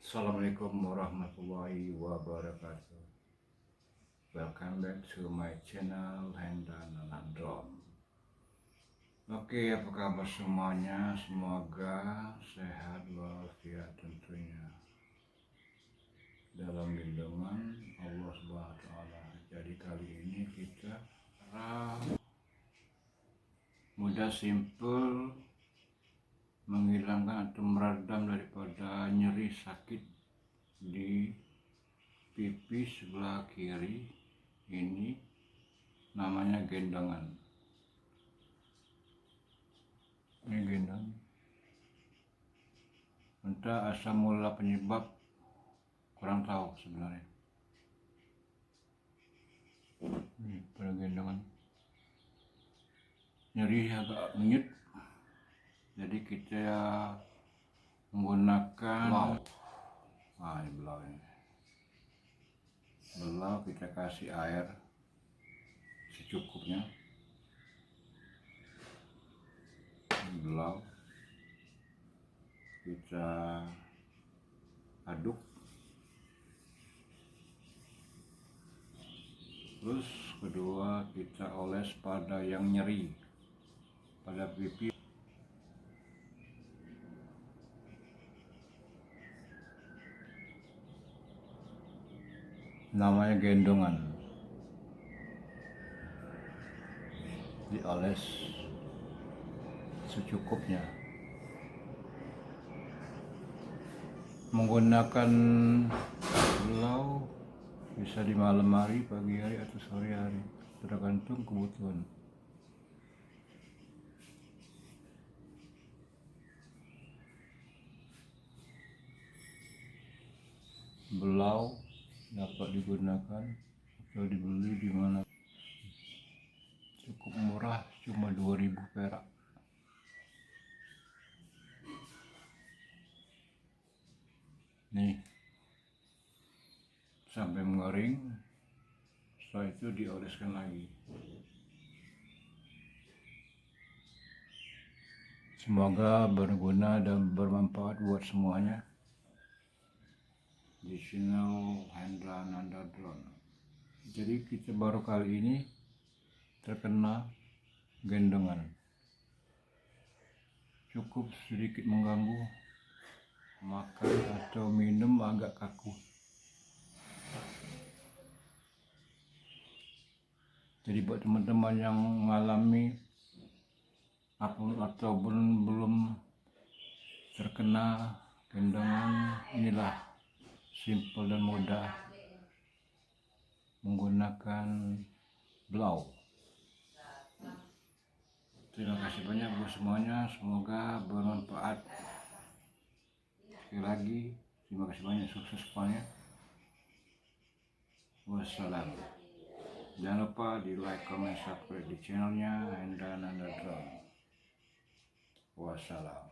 Assalamualaikum warahmatullahi wabarakatuh. Welcome back to my channel Hendan Nanandron. Oke, apa kabar semuanya? Semoga sehat walafiat tentunya dalam lindungan Allah Subhanahu wa taala. Jadi kali ini kita mudah simple menghilangkan atau meredam daripada nyeri sakit di pipi sebelah kiri. Ini namanya gendongan. Ini gendong. Entah asal mula penyebab kurang tahu sebenarnya. Ini pada gendongan. Nyeri agak menyut. Jadi kita menggunakan ini belau ini. Belau kita kasih air secukupnya. Belau kita aduk. Terus kedua kita oles pada yang nyeri pada pipi. Namanya gendongan. Dioles secukupnya. Menggunakan belau bisa di malam hari, pagi hari, atau sore hari, tergantung kebutuhan. Belau dapat digunakan atau dibeli di mana, cukup murah, cuma 2.000 perak. Nih, sampai mengering. Setelah itu dioleskan lagi. Semoga berguna dan bermanfaat buat semuanya. Di channel Hendan Nanandron. Jadi kita baru kali ini terkena gendongan. Cukup sedikit mengganggu, makan atau minum agak kaku. Jadi buat teman-teman yang mengalami ataupun belum terkena gendongan, inilah simple dan mudah menggunakan belau. Terima kasih banyak buat semuanya, semoga bermanfaat. Sekali lagi terima kasih banyak, sukses semuanya. Wassalam. Jangan lupa di like, comment, subscribe di channelnya Hendan Nanandron. Wassalam.